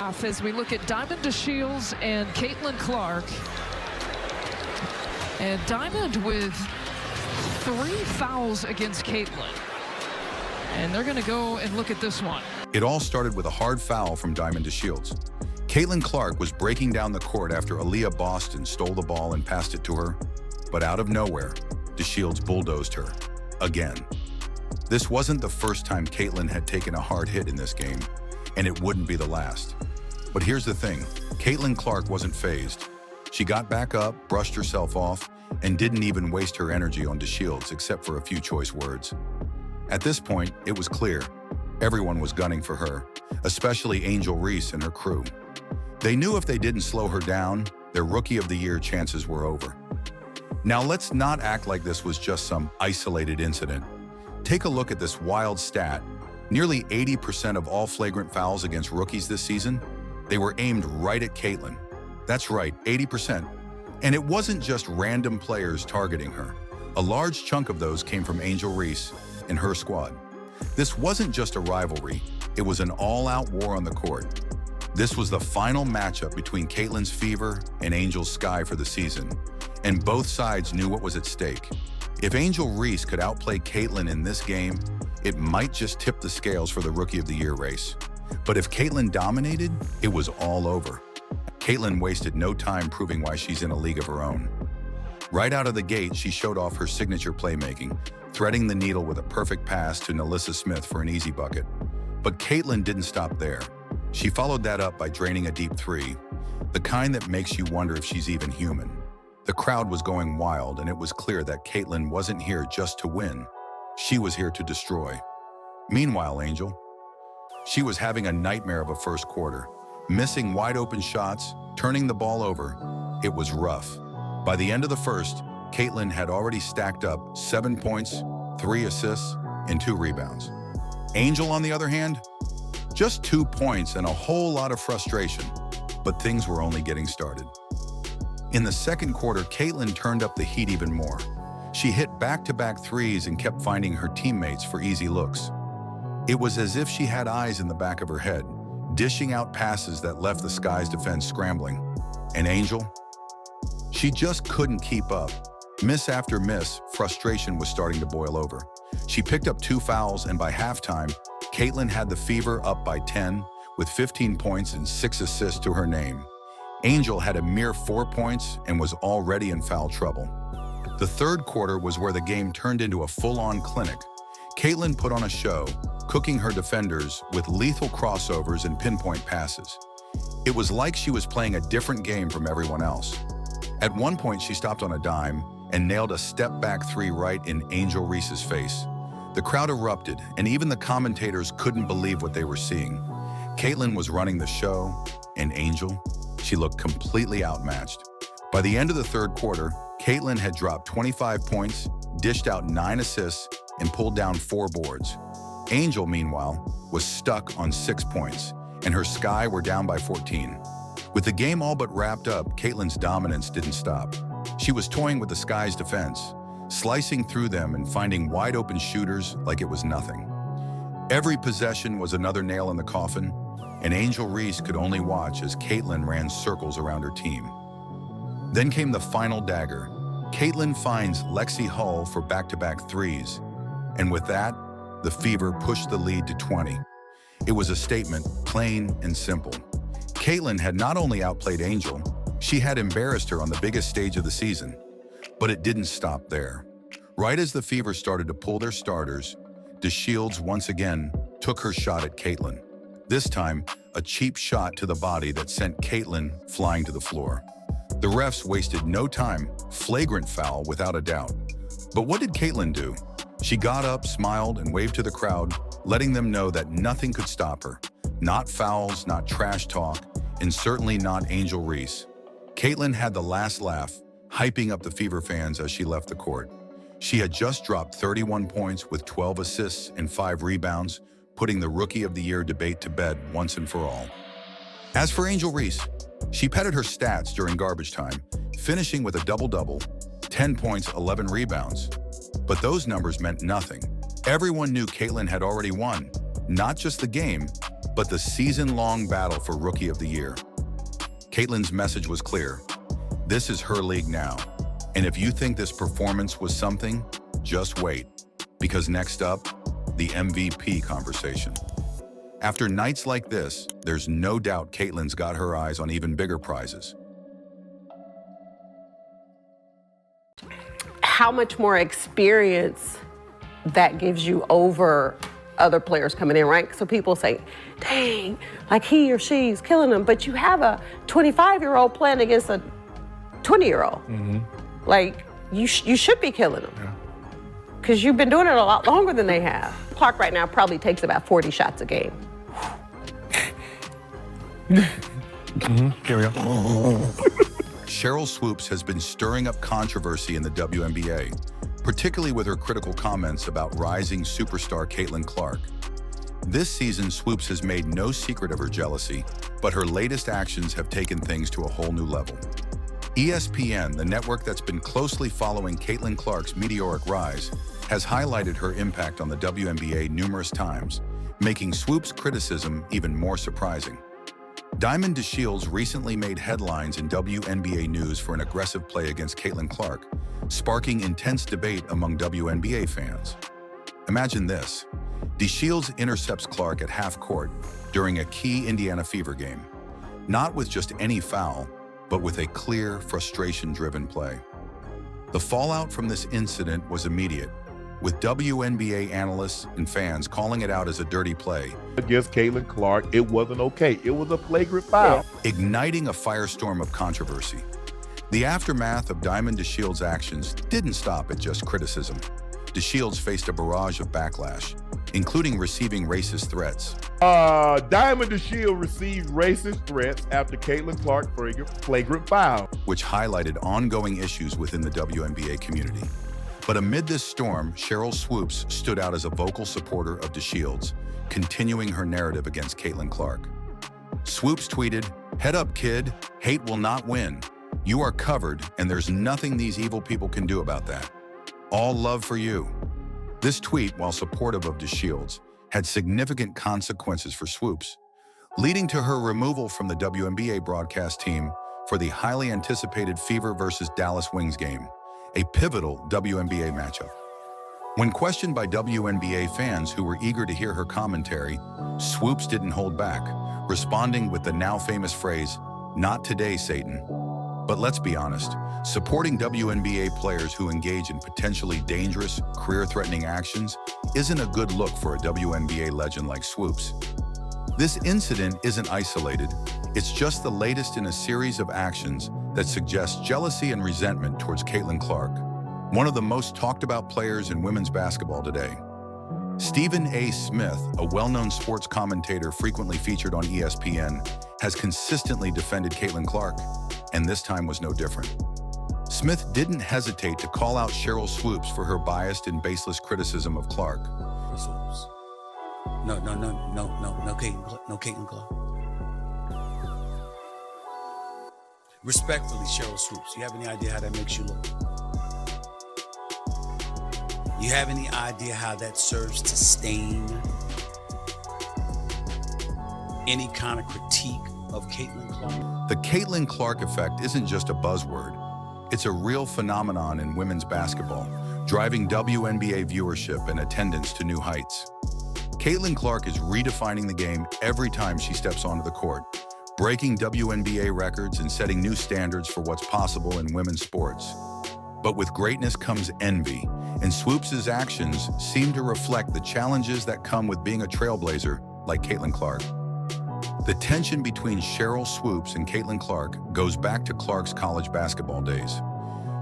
As we look at Diamond DeShields and Caitlin Clark. And Diamond with 3 fouls against Caitlin. And they're going to go and look at this one. It all started with a hard foul from Diamond DeShields. Caitlin Clark was breaking down the court after Aaliyah Boston stole the ball and passed it to her. But out of nowhere, DeShields bulldozed her. Again. This wasn't the first time Caitlin had taken a hard hit in this game, and it wouldn't be the last. But here's the thing, Caitlin Clark wasn't fazed. She got back up, brushed herself off, and didn't even waste her energy on DeShields except for a few choice words. At this point, it was clear. Everyone was gunning for her, especially Angel Reese and her crew. They knew if they didn't slow her down, their Rookie of the Year chances were over. Now let's not act like this was just some isolated incident. Take a look at this wild stat. Nearly 80% of all flagrant fouls against rookies this season, they were aimed right at Caitlin. That's right, 80%. And it wasn't just random players targeting her. A large chunk of those came from Angel Reese and her squad. This wasn't just a rivalry, it was an all-out war on the court. This was the final matchup between Caitlin's Fever and Angel's Sky for the season, and both sides knew what was at stake. If Angel Reese could outplay Caitlin in this game, it might just tip the scales for the Rookie of the Year race. But if Caitlin dominated, it was all over. Caitlin wasted no time proving why she's in a league of her own. Right out of the gate, she showed off her signature playmaking, threading the needle with a perfect pass to Aaliyah Smith for an easy bucket. But Caitlin didn't stop there. She followed that up by draining a deep 3, the kind that makes you wonder if she's even human. The crowd was going wild, and it was clear that Caitlin wasn't here just to win. She was here to destroy. Meanwhile, Angel, she was having a nightmare of a first quarter, missing wide-open shots, turning the ball over. It was rough. By the end of the first, Caitlin had already stacked up 7 points, 3 assists, and 2 rebounds. Angel, on the other hand, just 2 points and a whole lot of frustration, but things were only getting started. In the second quarter, Caitlin turned up the heat even more. She hit back-to-back threes and kept finding her teammates for easy looks. It was as if she had eyes in the back of her head, dishing out passes that left the Sky's defense scrambling. And Angel? She just couldn't keep up. Miss after miss, frustration was starting to boil over. She picked up 2 fouls, and by halftime, Caitlin had the Fever up by 10, with 15 points and 6 assists to her name. Angel had a mere 4 points and was already in foul trouble. The third quarter was where the game turned into a full-on clinic. Caitlin put on a show, cooking her defenders with lethal crossovers and pinpoint passes. It was like she was playing a different game from everyone else. At one point, she stopped on a dime and nailed a step-back 3 right in Angel Reese's face. The crowd erupted, and even the commentators couldn't believe what they were seeing. Caitlin was running the show, and Angel, she looked completely outmatched. By the end of the third quarter, Caitlin had dropped 25 points, dished out 9 assists, and pulled down 4 boards. Angel, meanwhile, was stuck on 6 points, and her Sky were down by 14. With the game all but wrapped up, Caitlin's dominance didn't stop. She was toying with the Sky's defense, slicing through them and finding wide-open shooters like it was nothing. Every possession was another nail in the coffin, and Angel Reese could only watch as Caitlin ran circles around her team. Then came the final dagger. Caitlin finds Lexi Hull for back-to-back threes, and with that, the Fever pushed the lead to 20. It was a statement, plain and simple. Caitlin had not only outplayed Angel, she had embarrassed her on the biggest stage of the season. But it didn't stop there. Right as the Fever started to pull their starters, DeShields once again took her shot at Caitlin. This time, a cheap shot to the body that sent Caitlin flying to the floor. The refs wasted no time, flagrant foul without a doubt. But what did Caitlin do? She got up, smiled, and waved to the crowd, letting them know that nothing could stop her. Not fouls, not trash talk, and certainly not Angel Reese. Caitlin had the last laugh, hyping up the Fever fans as she left the court. She had just dropped 31 points with 12 assists and 5 rebounds, putting the Rookie of the Year debate to bed once and for all. As for Angel Reese, she padded her stats during garbage time, finishing with a double-double, 10 points, 11 rebounds. But those numbers meant nothing. Everyone knew Caitlin had already won, not just the game, but the season-long battle for Rookie of the Year. Caitlin's message was clear. This is her league now. And if you think this performance was something, just wait. Because next up, the MVP conversation. After nights like this, there's no doubt Caitlin's got her eyes on even bigger prizes. How much more experience that gives you over other players coming in, right? So people say, dang, like he or she's killing them, but you have a 25-year-old playing against a 20-year-old. Mm-hmm. Like, you should be killing them. Because you've been doing it a lot longer than they have. Clark right now probably takes about 40 shots a game. Here we go. Sheryl Swoopes has been stirring up controversy in the WNBA, particularly with her critical comments about rising superstar Caitlin Clark. This season, Swoopes has made no secret of her jealousy, but her latest actions have taken things to a whole new level. ESPN, the network that's been closely following Caitlin Clark's meteoric rise, has highlighted her impact on the WNBA numerous times, making Swoopes' criticism even more surprising. Diamond DeShields recently made headlines in WNBA news for an aggressive play against Caitlin Clark, sparking intense debate among WNBA fans. Imagine this. DeShields intercepts Clark at half court during a key Indiana Fever game, not with just any foul, but with a clear, frustration-driven play. The fallout from this incident was immediate, with WNBA analysts and fans calling it out as a dirty play. Against Caitlin Clark, it wasn't okay. It was a flagrant foul. Igniting a firestorm of controversy. The aftermath of Diamond DeShields' actions didn't stop at just criticism. DeShields faced a barrage of backlash, including receiving racist threats. Diamond DeShields received racist threats after Caitlin Clark flagrant foul, which highlighted ongoing issues within the WNBA community. But amid this storm, Sheryl Swoopes stood out as a vocal supporter of DeShields, continuing her narrative against Caitlin Clark. Swoopes tweeted, "Head up, kid. Hate will not win. You are covered, and there's nothing these evil people can do about that. All love for you." This tweet, while supportive of DeShields, had significant consequences for Swoopes, leading to her removal from the WNBA broadcast team for the highly anticipated Fever versus Dallas Wings game, a pivotal WNBA matchup. When questioned by WNBA fans who were eager to hear her commentary, Swoopes didn't hold back, responding with the now famous phrase, "Not today, Satan." But let's be honest, supporting WNBA players who engage in potentially dangerous, career-threatening actions isn't a good look for a WNBA legend like Swoopes. This incident isn't isolated, it's just the latest in a series of actions that suggest jealousy and resentment towards Caitlin Clark, one of the most talked about players in women's basketball today. Stephen A. Smith, a well-known sports commentator frequently featured on ESPN, has consistently defended Caitlin Clark, and this time was no different. Smith didn't hesitate to call out Sheryl Swoopes for her biased and baseless criticism of Clark. Swoopes. No, Caitlin Clark. Respectfully, Sheryl Swoopes, you have any idea how that makes you look? You have any idea how that serves to stain any kind of critique of Caitlin Clark? The Caitlin Clark effect isn't just a buzzword. It's a real phenomenon in women's basketball, driving WNBA viewership and attendance to new heights. Caitlin Clark is redefining the game every time she steps onto the court, breaking WNBA records and setting new standards for what's possible in women's sports. But with greatness comes envy, and Swoopes' actions seem to reflect the challenges that come with being a trailblazer like Caitlin Clark. The tension between Sheryl Swoopes and Caitlin Clark goes back to Clark's college basketball days.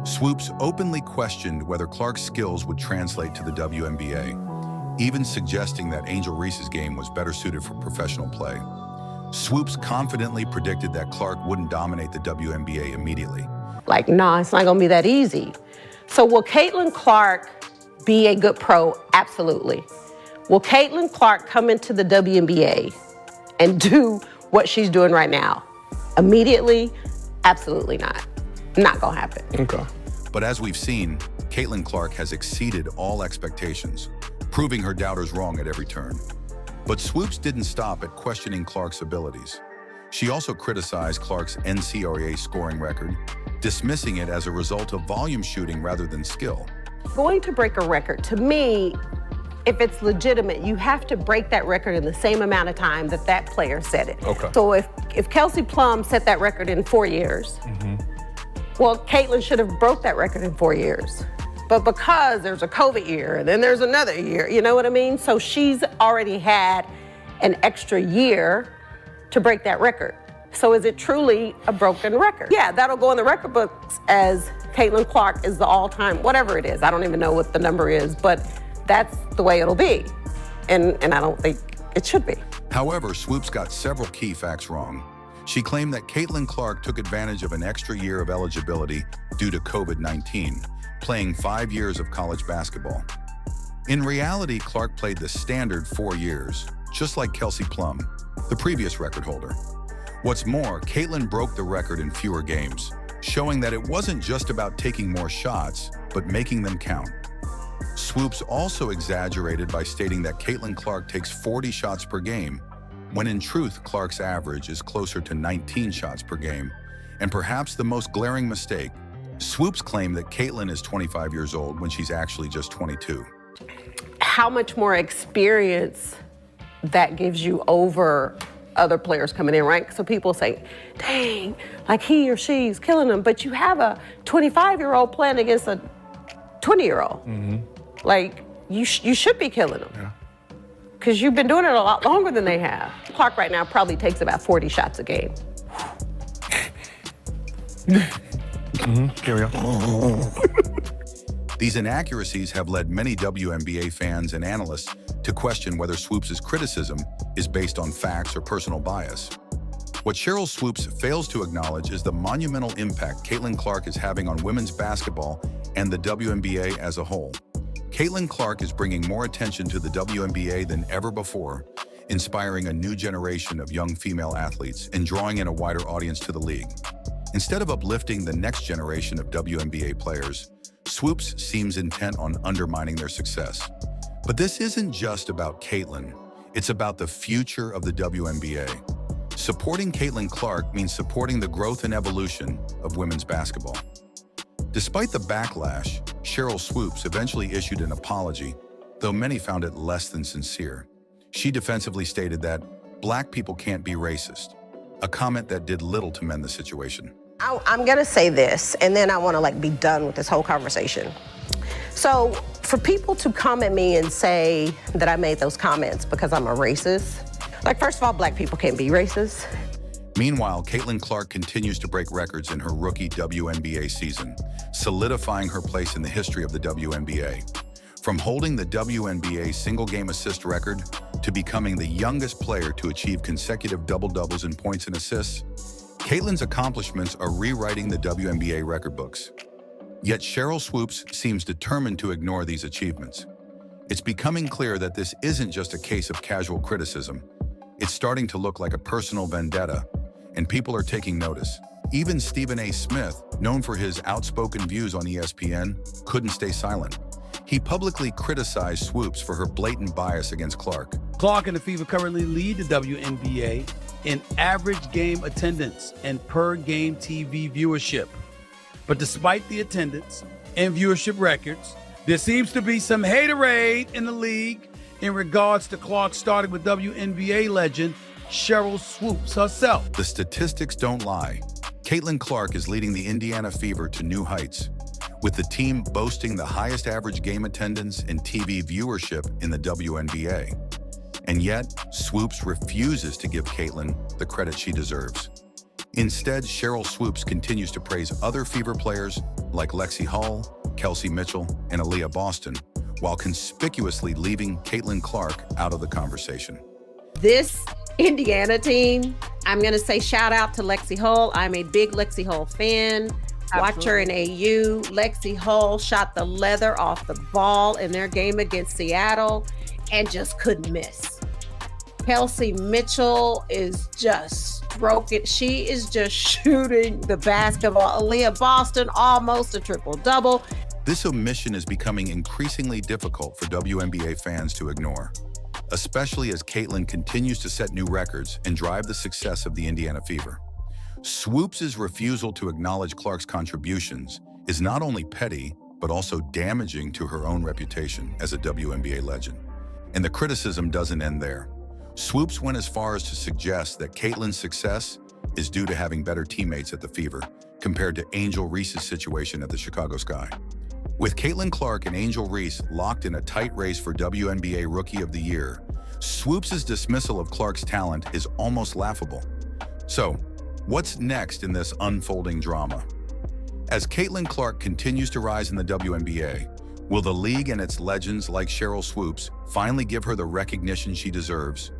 Swoopes openly questioned whether Clark's skills would translate to the WNBA, even suggesting that Angel Reese's game was better suited for professional play. Swoopes confidently predicted that Clark wouldn't dominate the WNBA immediately. Like, nah, it's not gonna be that easy. So will Caitlin Clark be a good pro? Absolutely. Will Caitlin Clark come into the WNBA and do what she's doing right now? Immediately? Absolutely not. Not gonna happen. Okay. But as we've seen, Caitlin Clark has exceeded all expectations, proving her doubters wrong at every turn. But Swoops didn't stop at questioning Clark's abilities. She also criticized Clark's NCAA scoring record, dismissing it as a result of volume shooting rather than skill. Going to break a record, to me, if it's legitimate, you have to break that record in the same amount of time that that player set it. Okay. So if Kelsey Plum set that record in 4 years, well, Caitlin should have broke that record in 4 years. But because there's a COVID year and then there's another year, you know what I mean? So she's already had an extra year to break that record. So is it truly a broken record? Yeah, that'll go in the record books as Caitlin Clark is the all-time, whatever it is. I don't even know what the number is, but that's the way it'll be. And I don't think it should be. However, Swoops got several key facts wrong. She claimed that Caitlin Clark took advantage of an extra year of eligibility due to COVID-19, playing 5 years of college basketball. In reality, Clark played the standard 4 years, just like Kelsey Plum, the previous record holder. What's more, Caitlin broke the record in fewer games, showing that it wasn't just about taking more shots, but making them count. Swoops also exaggerated by stating that Caitlin Clark takes 40 shots per game, when in truth, Clark's average is closer to 19 shots per game. And perhaps the most glaring mistake, Swoops claimed that Caitlin is 25 years old when she's actually just 22. How much more experience that gives you over other players coming in, right? So people say, dang, like he or she's killing them, but you have a 25-year-old playing against a 20-year-old. Like, you should be killing them. Because you've been doing it a lot longer than they have. Clark right now probably takes about 40 shots a game. Carry on. These inaccuracies have led many WNBA fans and analysts to question whether Swoops' criticism is based on facts or personal bias. What Sheryl Swoops fails to acknowledge is the monumental impact Caitlin Clark is having on women's basketball and the WNBA as a whole. Caitlin Clark is bringing more attention to the WNBA than ever before, inspiring a new generation of young female athletes and drawing in a wider audience to the league. Instead of uplifting the next generation of WNBA players, Swoops seems intent on undermining their success. But this isn't just about Caitlin, it's about the future of the WNBA. Supporting Caitlin Clark means supporting the growth and evolution of women's basketball. Despite the backlash, Sheryl Swoops eventually issued an apology, though many found it less than sincere. She defensively stated that black people can't be racist, a comment that did little to mend the situation. I'm gonna say this, and then I wanna be done with this whole conversation. So for people to come at me and say that I made those comments because I'm a racist, first of all, black people can't be racist. Meanwhile, Caitlin Clark continues to break records in her rookie WNBA season, solidifying her place in the history of the WNBA. From holding the WNBA single-game assist record to becoming the youngest player to achieve consecutive double-doubles in points and assists, Caitlin's accomplishments are rewriting the WNBA record books. Yet Sheryl Swoops seems determined to ignore these achievements. It's becoming clear that this isn't just a case of casual criticism. It's starting to look like a personal vendetta, and people are taking notice. Even Stephen A. Smith, known for his outspoken views on ESPN, couldn't stay silent. He publicly criticized Swoops for her blatant bias against Clark. Clark and the Fever currently lead the WNBA in average game attendance and per-game TV viewership. But despite the attendance and viewership records, there seems to be some haterade in the league in regards to Clark starting with WNBA legend Sheryl Swoops herself. The statistics don't lie. Caitlin Clark is leading the Indiana Fever to new heights, with the team boasting the highest average game attendance and TV viewership in the WNBA. And yet, Swoops refuses to give Caitlin the credit she deserves. Instead, Sheryl Swoops continues to praise other Fever players like Lexi Hull, Kelsey Mitchell, and Aaliyah Boston, while conspicuously leaving Caitlin Clark out of the conversation. This Indiana team, I'm gonna say shout out to Lexi Hull. I'm a big Lexi Hull fan. Watch her in AU. Lexi Hull shot the leather off the ball in their game against Seattle and just couldn't miss. Kelsey Mitchell is just broken. She is just shooting the basketball. Aaliyah Boston, almost a triple-double. This omission is becoming increasingly difficult for WNBA fans to ignore. especially as Caitlin continues to set new records and drive the success of the Indiana Fever. Swoops' refusal to acknowledge Clark's contributions is not only petty, but also damaging to her own reputation as a WNBA legend. And the criticism doesn't end there. Swoops went as far as to suggest that Caitlin's success is due to having better teammates at the Fever compared to Angel Reese's situation at the Chicago Sky. With Caitlin Clark and Angel Reese locked in a tight race for WNBA Rookie of the Year, Swoops' dismissal of Clark's talent is almost laughable. So, what's next in this unfolding drama? As Caitlin Clark continues to rise in the WNBA, will the league and its legends like Sheryl Swoops finally give her the recognition she deserves?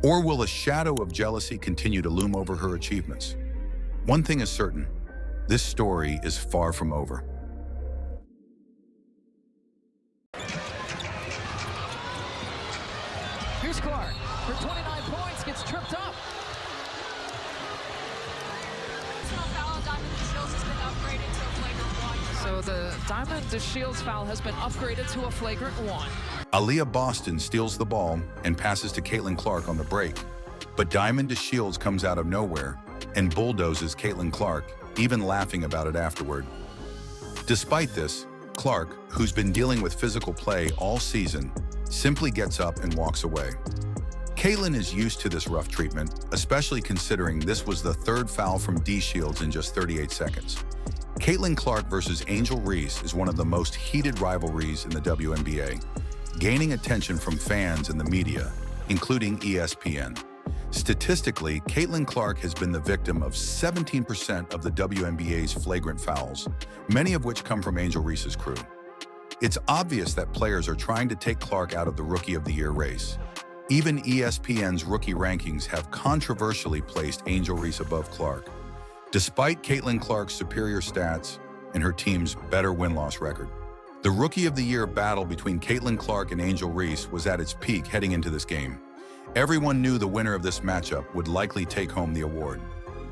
Or will a shadow of jealousy continue to loom over her achievements? One thing is certain, this story is far from over. Here's Clark. For 29 points, gets tripped up. Diamond DeShields has been upgraded to a flagrant 1. So the Diamond DeShields foul has been upgraded to a flagrant 1. Aaliyah Boston steals the ball and passes to Caitlin Clark on the break. But Diamond DeShields comes out of nowhere and bulldozes Caitlin Clark, even laughing about it afterward. Despite this, Clark, who's been dealing with physical play all season, simply gets up and walks away. Caitlin is used to this rough treatment, especially considering this was the third foul from DeShields in just 38 seconds. Caitlin Clark versus Angel Reese is one of the most heated rivalries in the WNBA, gaining attention from fans and the media, including ESPN. Statistically, Caitlin Clark has been the victim of 17% of the WNBA's flagrant fouls, many of which come from Angel Reese's crew. It's obvious that players are trying to take Clark out of the Rookie of the Year race. Even ESPN's rookie rankings have controversially placed Angel Reese above Clark, despite Caitlin Clark's superior stats and her team's better win-loss record. The Rookie of the Year battle between Caitlin Clark and Angel Reese was at its peak heading into this game. Everyone knew the winner of this matchup would likely take home the award.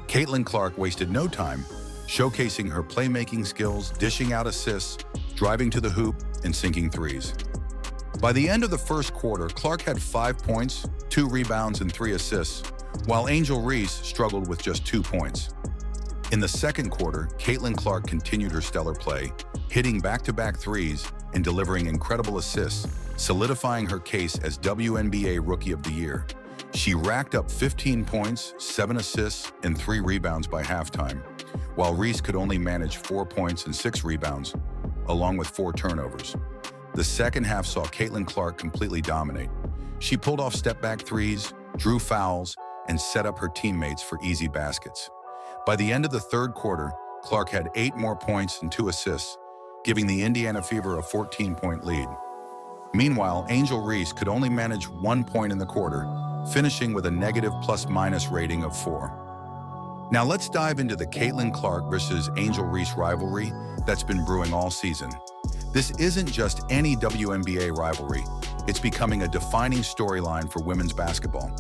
Caitlin Clark wasted no time, showcasing her playmaking skills, dishing out assists, driving to the hoop, and sinking threes. By the end of the first quarter, Clark had 5 points, 2 rebounds, and 3 assists, while Angel Reese struggled with just 2 points. In the second quarter, Caitlin Clark continued her stellar play, hitting back-to-back threes and delivering incredible assists, solidifying her case as WNBA Rookie of the Year. She racked up 15 points, 7 assists, and 3 rebounds by halftime, while Reese could only manage 4 points and 6 rebounds, along with 4 turnovers. The second half saw Caitlin Clark completely dominate. She pulled off step-back threes, drew fouls, and set up her teammates for easy baskets. By the end of the third quarter, Clark had 8 more points and 2 assists, giving the Indiana Fever a 14-point lead. Meanwhile, Angel Reese could only manage 1 point in the quarter, finishing with a negative plus-minus rating of 4. Now let's dive into the Caitlin Clark versus Angel Reese rivalry that's been brewing all season. This isn't just any WNBA rivalry, it's becoming a defining storyline for women's basketball.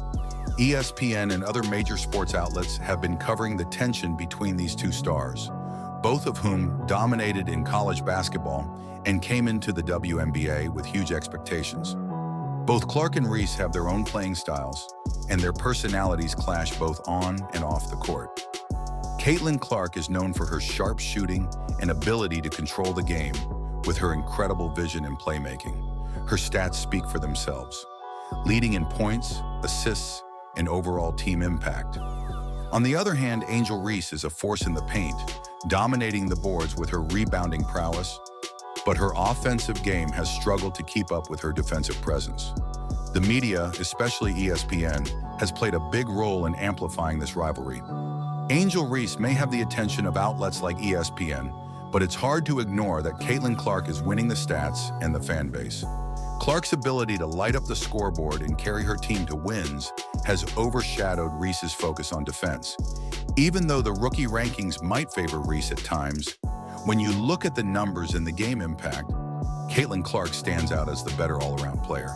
ESPN and other major sports outlets have been covering the tension between these two stars, both of whom dominated in college basketball and came into the WNBA with huge expectations. Both Clark and Reese have their own playing styles, and their personalities clash both on and off the court. Caitlin Clark is known for her sharp shooting and ability to control the game with her incredible vision and playmaking. Her stats speak for themselves, leading in points, assists, and overall team impact. On the other hand, Angel Reese is a force in the paint, dominating the boards with her rebounding prowess, but her offensive game has struggled to keep up with her defensive presence. The media, especially ESPN, has played a big role in amplifying this rivalry. Angel Reese may have the attention of outlets like ESPN, but it's hard to ignore that Caitlin Clark is winning the stats and the fan base. Clark's ability to light up the scoreboard and carry her team to wins has overshadowed Reese's focus on defense. Even though the rookie rankings might favor Reese at times, when you look at the numbers and the game impact, Caitlin Clark stands out as the better all-around player.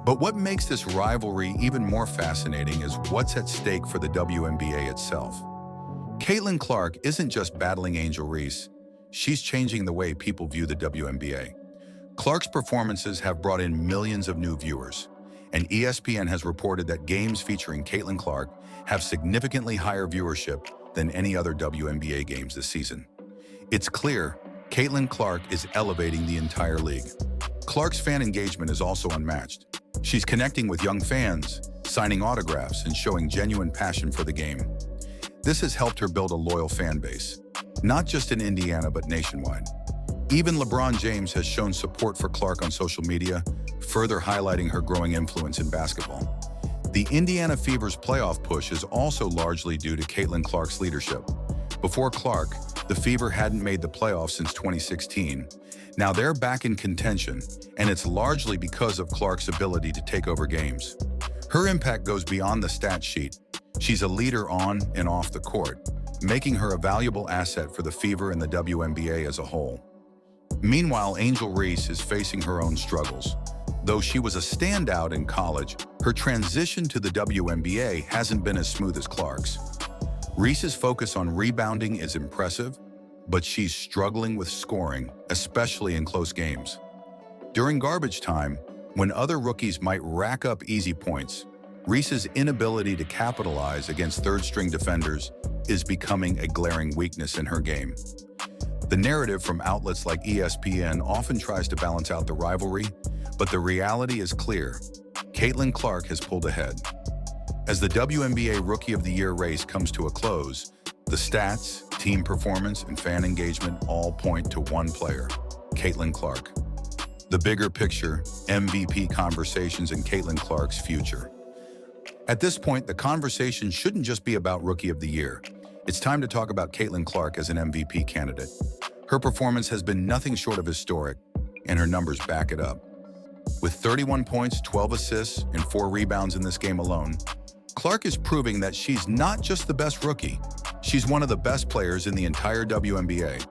But what makes this rivalry even more fascinating is what's at stake for the WNBA itself. Caitlin Clark isn't just battling Angel Reese, she's changing the way people view the WNBA. Clark's performances have brought in millions of new viewers, and ESPN has reported that games featuring Caitlin Clark have significantly higher viewership than any other WNBA games this season. It's clear Caitlin Clark is elevating the entire league. Clark's fan engagement is also unmatched. She's connecting with young fans, signing autographs, and showing genuine passion for the game. This has helped her build a loyal fan base, not just in Indiana, but nationwide. Even LeBron James has shown support for Clark on social media, further highlighting her growing influence in basketball. The Indiana Fever's playoff push is also largely due to Caitlin Clark's leadership. Before Clark, the Fever hadn't made the playoffs since 2016. Now they're back in contention, and it's largely because of Clark's ability to take over games. Her impact goes beyond the stat sheet. She's a leader on and off the court, making her a valuable asset for the Fever and the WNBA as a whole. Meanwhile, Angel Reese is facing her own struggles. Though she was a standout in college, her transition to the WNBA hasn't been as smooth as Clark's. Reese's focus on rebounding is impressive, but she's struggling with scoring, especially in close games. During garbage time, when other rookies might rack up easy points, Reese's inability to capitalize against third-string defenders is becoming a glaring weakness in her game. The narrative from outlets like ESPN often tries to balance out the rivalry, but the reality is clear. Caitlin Clark has pulled ahead. As the WNBA Rookie of the Year race comes to a close, the stats, team performance, and fan engagement all point to one player, Caitlin Clark. The bigger picture, MVP conversations in Caitlin Clark's future. At this point, the conversation shouldn't just be about Rookie of the Year. It's time to talk about Caitlin Clark as an MVP candidate. Her performance has been nothing short of historic, and her numbers back it up. With 31 points, 12 assists, and 4 rebounds in this game alone, Clark is proving that she's not just the best rookie, she's one of the best players in the entire WNBA.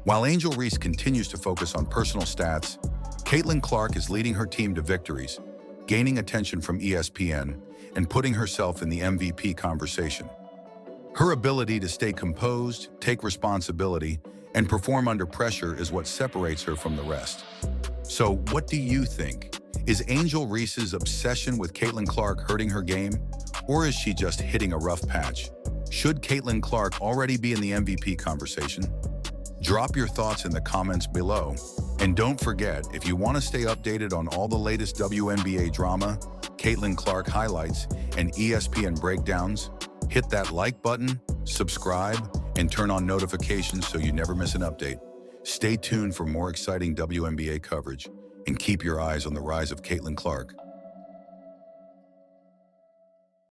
While Angel Reese continues to focus on personal stats, Caitlin Clark is leading her team to victories, gaining attention from ESPN, and putting herself in the MVP conversation. Her ability to stay composed, take responsibility, and perform under pressure is what separates her from the rest. So what do you think? Is Angel Reese's obsession with Caitlin Clark hurting her game, or is she just hitting a rough patch? Should Caitlin Clark already be in the MVP conversation? Drop your thoughts in the comments below. And don't forget, if you want to stay updated on all the latest WNBA drama, Caitlin Clark highlights, and ESPN breakdowns, hit that like button, subscribe, and turn on notifications so you never miss an update. Stay tuned for more exciting WNBA coverage, and keep your eyes on the rise of Caitlin Clark.